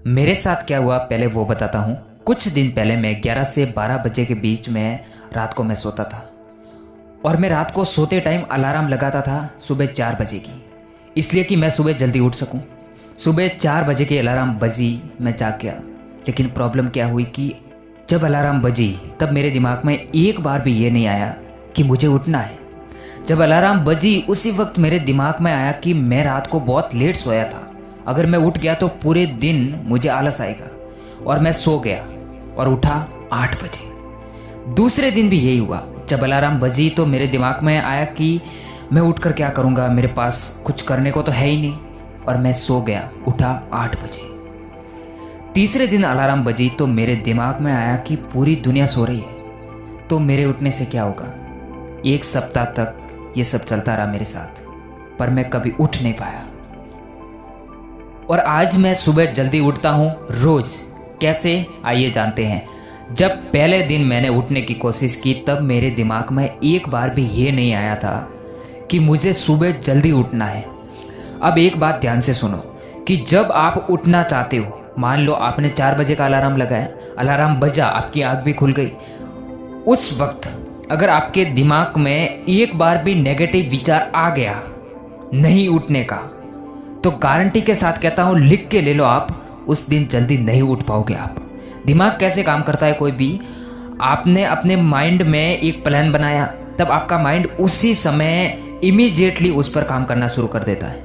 मेरे साथ क्या हुआ पहले वो बताता हूँ। कुछ दिन पहले मैं 11 से 12 बजे के बीच में रात को मैं सोता था और मैं रात को सोते टाइम अलार्म लगाता था सुबह 4 बजे की, इसलिए कि मैं सुबह जल्दी उठ सकूं। सुबह 4 बजे की अलार्म बजी, मैं जाग गया। लेकिन प्रॉब्लम क्या हुई कि जब अलार्म बजी तब मेरे दिमाग में एक बार भी ये नहीं आया कि मुझे उठना है। जब अलार्म बजी उसी वक्त मेरे दिमाग में आया कि मैं रात को बहुत लेट सोया था, अगर मैं उठ गया तो पूरे दिन मुझे आलस आएगा, और मैं सो गया और उठा 8 बजे। दूसरे दिन भी यही हुआ। जब अलार्म बजी तो मेरे दिमाग में आया कि मैं उठकर क्या करूँगा, मेरे पास कुछ करने को तो है ही नहीं, और मैं सो गया, उठा 8 बजे। तीसरे दिन अलार्म बजी तो मेरे दिमाग में आया कि पूरी दुनिया सो रही है, तो मेरे उठने से क्या होगा। 1 सप्ताह तक ये सब चलता रहा मेरे साथ, पर मैं कभी उठ नहीं पाया। और आज मैं सुबह जल्दी उठता हूँ रोज। कैसे, आइए जानते हैं। जब पहले दिन मैंने उठने की कोशिश की तब मेरे दिमाग में एक बार भी ये नहीं आया था कि मुझे सुबह जल्दी उठना है। अब एक बात ध्यान से सुनो कि जब आप उठना चाहते हो, मान लो आपने 4 बजे का अलार्म लगाया, अलार्म बजा, आपकी आँख भी खुल गई, उस वक्त अगर आपके दिमाग में एक बार भी नेगेटिव विचार आ गया नहीं उठने का, तो गारंटी के साथ कहता हूँ, लिख के ले लो आप, उस दिन जल्दी नहीं उठ पाओगे आप। दिमाग कैसे काम करता है, कोई भी आपने अपने माइंड में एक प्लान बनाया, तब आपका माइंड उसी समय इमीडिएटली उस पर काम करना शुरू कर देता है।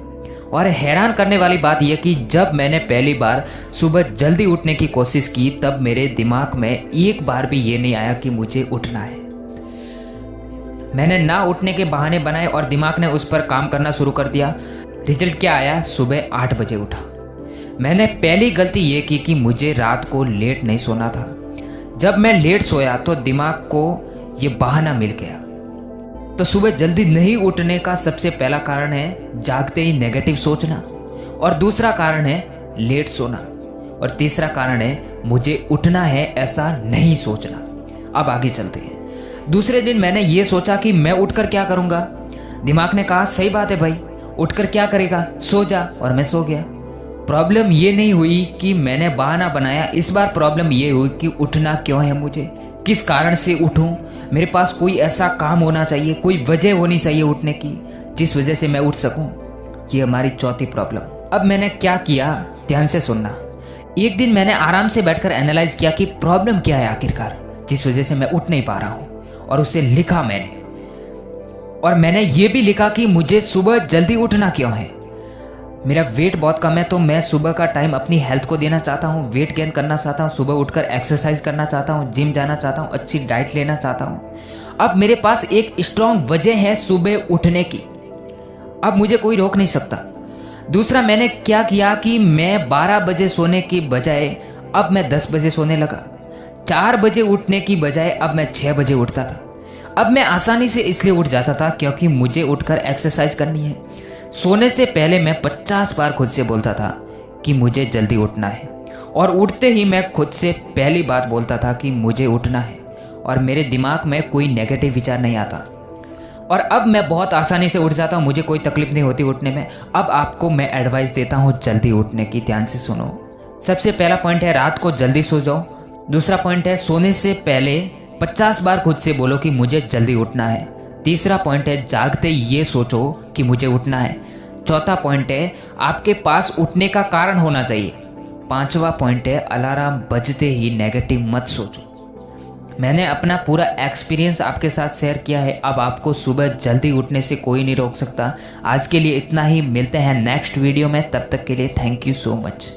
और हैरान करने वाली बात यह कि जब मैंने पहली बार सुबह जल्दी उठने की कोशिश की तब मेरे दिमाग में एक बार भी ये नहीं आया कि मुझे उठना है। मैंने ना उठने के बहाने बनाए और दिमाग ने उस पर काम करना शुरू कर दिया। रिजल्ट क्या आया, सुबह 8 बजे उठा। मैंने पहली गलती ये की कि मुझे रात को लेट नहीं सोना था। जब मैं लेट सोया तो दिमाग को ये बहाना मिल गया। तो सुबह जल्दी नहीं उठने का सबसे पहला कारण है जागते ही नेगेटिव सोचना, और दूसरा कारण है लेट सोना, और तीसरा कारण है मुझे उठना है ऐसा नहीं सोचना। अब आगे चलते हैं। दूसरे दिन मैंने ये सोचा कि मैं उठकर क्या करूँगा। दिमाग ने कहा सही बात है भाई, उठकर क्या करेगा, सो जा, और मैं सो गया। प्रॉब्लम ये नहीं हुई कि मैंने बहाना बनाया, इस बार प्रॉब्लम ये हुई कि उठना क्यों है, मुझे किस कारण से उठूं। मेरे पास कोई ऐसा काम होना चाहिए, कोई वजह होनी चाहिए उठने की जिस वजह से मैं उठ सकूं। ये हमारी चौथी प्रॉब्लम। अब मैंने क्या किया, ध्यान से सुनना। एक दिन मैंने आराम से बैठकर एनालाइज किया कि प्रॉब्लम क्या है आखिरकार जिस वजह से मैं उठ नहीं पा रहा हूँ, और उसे लिखा मैंने। और मैंने ये भी लिखा कि मुझे सुबह जल्दी उठना क्यों है। मेरा वेट बहुत कम है, तो मैं सुबह का टाइम अपनी हेल्थ को देना चाहता हूँ, वेट गेन करना चाहता हूँ, सुबह उठकर एक्सरसाइज करना चाहता हूँ, जिम जाना चाहता हूँ, अच्छी डाइट लेना चाहता हूँ। अब मेरे पास एक स्ट्रॉन्ग वजह है सुबह उठने की, अब मुझे कोई रोक नहीं सकता। दूसरा मैंने क्या किया कि मैं 12 बजे सोने की बजाय अब मैं 10 बजे सोने लगा। 4 बजे उठने की बजाय अब मैं 6 बजे उठता था। अब मैं आसानी से इसलिए उठ जाता था क्योंकि मुझे उठकर एक्सरसाइज करनी है। सोने से पहले मैं 50 बार खुद से बोलता था कि मुझे जल्दी उठना है, और उठते ही मैं खुद से पहली बात बोलता था कि मुझे उठना है, और मेरे दिमाग में कोई नेगेटिव विचार नहीं आता। और अब मैं बहुत आसानी से उठ जाता हूँ, मुझे कोई तकलीफ नहीं होती उठने में। अब आपको मैं एडवाइस देता हूँ जल्दी उठने की, ध्यान से सुनो। सबसे पहला पॉइंट है रात को जल्दी सो जाओ। दूसरा पॉइंट है सोने से पहले 50 बार खुद से बोलो कि मुझे जल्दी उठना है। तीसरा पॉइंट है जागते ये सोचो कि मुझे उठना है। चौथा पॉइंट है आपके पास उठने का कारण होना चाहिए। पांचवा पॉइंट है अलार्म बजते ही नेगेटिव मत सोचो। मैंने अपना पूरा एक्सपीरियंस आपके साथ शेयर किया है। अब आपको सुबह जल्दी उठने से कोई नहीं रोक सकता। आज के लिए इतना ही, मिलते हैं नेक्स्ट वीडियो में, तब तक के लिए थैंक यू सो मच।